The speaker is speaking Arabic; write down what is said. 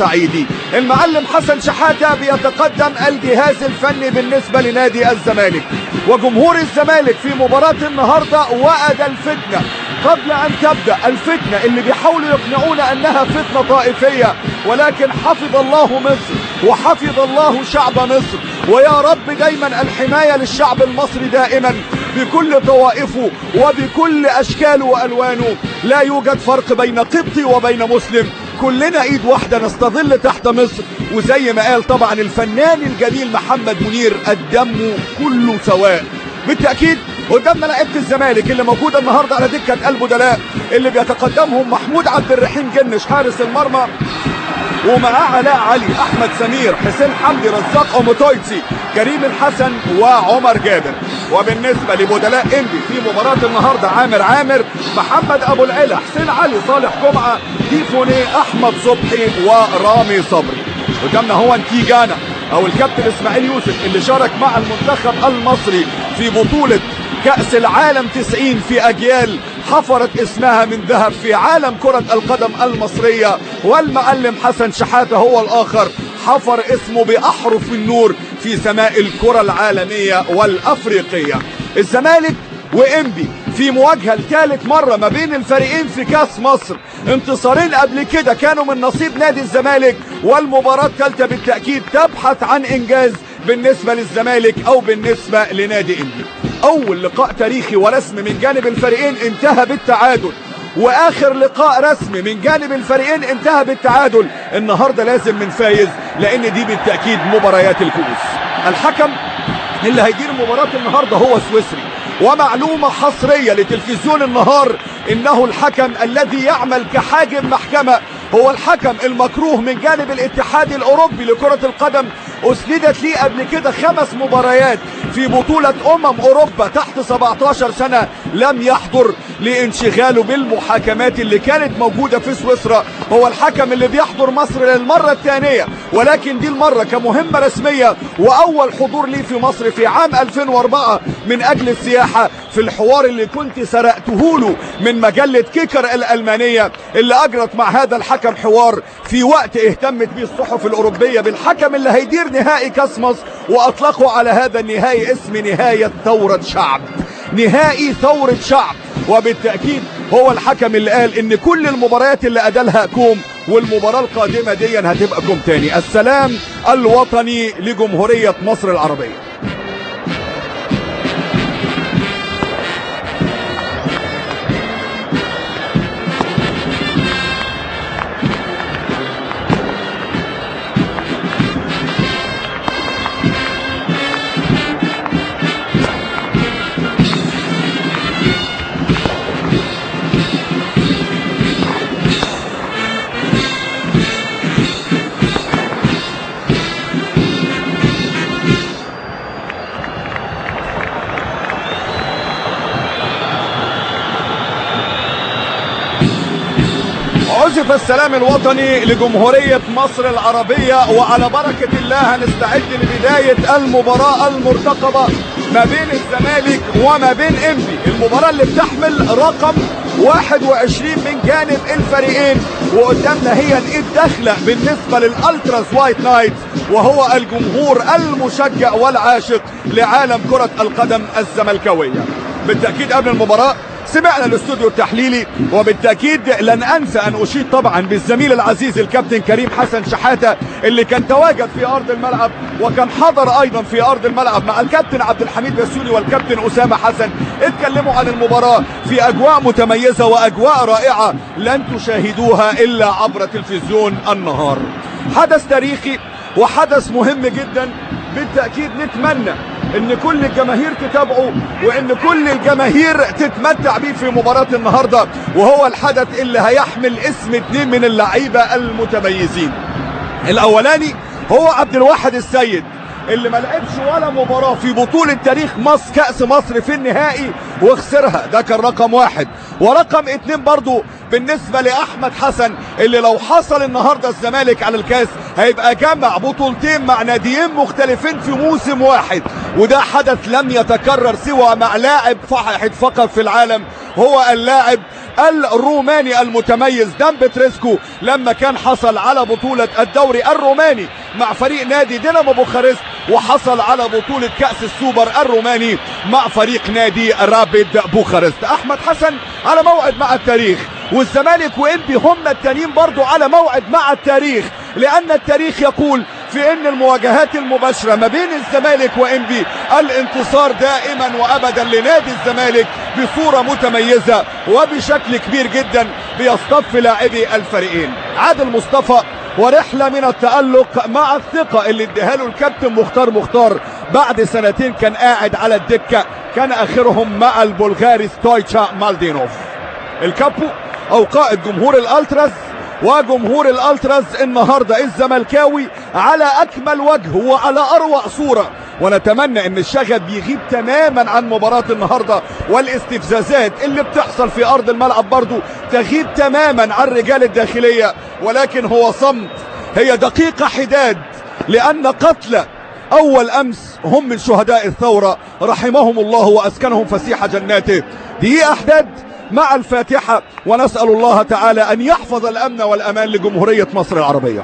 سعيدي. المعلم حسن شحاتة بيتقدم الجهاز الفني بالنسبة لنادي الزمالك، وجمهور الزمالك في مباراة النهاردة وأدى الفتنة قبل أن تبدأ الفتنة اللي بيحاولوا يقنعونا أنها فتنة طائفية، ولكن حفظ الله مصر وحفظ الله شعب مصر، ويا رب دايما الحماية للشعب المصري دائما بكل طوائفه وبكل أشكاله وألوانه. لا يوجد فرق بين قبطي وبين مسلم، كلنا ايد واحدة نستظل تحت مصر. وزي ما قال طبعا الفنان الجميل محمد منير، الدم كله سواء. بالتأكيد قدامنا لعيبة الزمالك اللي موجودة النهاردة على دكة البدلاء، اللي بيتقدمهم محمود عبد الرحيم جنش حارس المرمى، ومعاه علاء علي، احمد سمير، حسين حمدي، رزاق اوموتويتسي، كريم الحسن وعمر جابر. وبالنسبة لبدلاء انبي في مباراة النهاردة عامر، محمد ابو العلا، حسين علي، صالح جمعة، ديفوني، احمد صبحي ورامي صبري. قدامنا هو انتيجانا او الكابتن اسماعيل يوسف اللي شارك مع المنتخب المصري في بطولة كأس العالم 90 في اجيال حفرت اسمها من ذهب في عالم كرة القدم المصرية، والمعلم حسن شحاتة هو الاخر حفر اسمه باحرف النور في سماء الكرة العالمية والافريقية. الزمالك وانبي في مواجهة لثالث مرة ما بين الفريقين في كاس مصر، انتصارين قبل كده كانوا من نصيب نادي الزمالك، والمباراة الثالثة بالتأكيد تبحث عن انجاز بالنسبة للزمالك او بالنسبة لنادي انبي. اول لقاء تاريخي ورسمي من جانب الفريقين انتهى بالتعادل، واخر لقاء رسمي من جانب الفريقين انتهى بالتعادل. النهاردة لازم من فايز، لان دي بالتأكيد مباريات الكؤوس. الحكم اللي هيدير مباراة النهاردة هو سويسري، ومعلومة حصرية لتلفزيون النهار انه الحكم الذي يعمل كحاكم محكمة هو الحكم المكروه من جانب الاتحاد الاوروبي لكرة القدم. اسندت ليه قبل كده 5 مباريات في بطولة اوروبا تحت 17 سنة، لم يحضر لانشغاله بالمحاكمات اللي كانت موجودة في سويسرا. هو الحكم اللي بيحضر مصر للمرة الثانية، ولكن دي المرة كمهمة رسمية، واول حضور ليه في مصر في عام 2004 من اجل السياحة. في الحوار اللي كنت سرقته له من مجلة كيكر الألمانية اللي أجرت مع هذا الحكم حوار في وقت اهتمت به الصحف الأوروبية بالحكم اللي هيدير نهائي كاس مصر، وأطلقوا على هذا النهائي اسم نهاية ثورة شعب، نهائي ثورة شعب. وبالتأكيد هو الحكم اللي قال ان كل المباريات اللي أدالها كوم، والمباراة القادمة دي هتبقى كوم تاني. السلام الوطني لجمهورية مصر العربية. عزف السلام الوطني لجمهورية مصر العربية، وعلى بركة الله هنستعد لبداية المباراة المرتقبة ما بين الزمالك وما بين انبي، المباراة اللي بتحمل رقم 21 من جانب الفريقين. وقدامنا هي الايد داخلة بالنسبة للالتراس وايت نايتس، وهو الجمهور المشجع والعاشق لعالم كرة القدم الزملكاوية. بالتأكيد قبل المباراة سمعنا الاستوديو التحليلي، وبالتأكيد لن أنسى أن أشيد طبعا بالزميل العزيز الكابتن كريم حسن شحاتة اللي كان تواجد في أرض الملعب، وكان حضر أيضا في أرض الملعب مع الكابتن عبد الحميد بسيوني والكابتن أسامة حسن. اتكلموا عن المباراة في أجواء متميزة وأجواء رائعة لن تشاهدوها إلا عبر تلفزيون النهار. حدث تاريخي وحدث مهم جدا، بالتأكيد نتمنى ان كل الجماهير تتابعه، وان كل الجماهير تتمتع بيه في مباراة النهاردة، وهو الحدث اللي هيحمل اسم 2 من اللعيبة المتميزين. الاولاني هو عبد الواحد السيد اللي ما لعبش ولا مباراة في بطولة تاريخ مصر كأس مصر في النهائي وخسرها، ده كان رقم 1. ورقم 2 برضو بالنسبة لأحمد حسن اللي لو حصل النهاردة الزمالك على الكاس هيبقى جمع بطولتين مع ناديين مختلفين في موسم واحد، وده حدث لم يتكرر سوى مع لاعب واحد فقط في العالم، هو اللاعب الروماني المتميز دان بتريسكو لما كان حصل على بطولة الدوري الروماني مع فريق نادي دينامو بوخارست، وحصل على بطولة كأس السوبر الروماني مع فريق نادي رابيد بوخارست. احمد حسن على موعد مع التاريخ، والزمالك وإنبي هم التانيين برضو على موعد مع التاريخ، لأن التاريخ يقول في ان المواجهات المباشرة ما بين الزمالك وإنبي الانتصار دائما وابدا لنادي الزمالك بصورة متميزة وبشكل كبير جدا بيصطف لاعبي الفريقين. عادل مصطفى ورحلة من التألق مع الثقة اللي اداها له الكابتن مختار بعد سنتين كان قاعد على الدكة، كان اخرهم مع البلغاري ستويتشا مالدينوف. الكابو او قائد جمهور الالتراس، وجمهور الالتراس النهارده الزملكاوي على اكمل وجه وعلى اروع صوره، ونتمنى ان الشغب يغيب تماما عن مباراة النهارده، والاستفزازات اللي بتحصل في ارض الملعب برضو تغيب تماما عن رجال الداخلية، ولكن هو صمت، هي دقيقة حداد، لان قتلى اول امس هم من شهداء الثورة رحمهم الله واسكنهم فسيح جناته. دقيقة حداد مع الفاتحة، ونسأل الله تعالى أن يحفظ الأمن والأمان لجمهورية مصر العربية.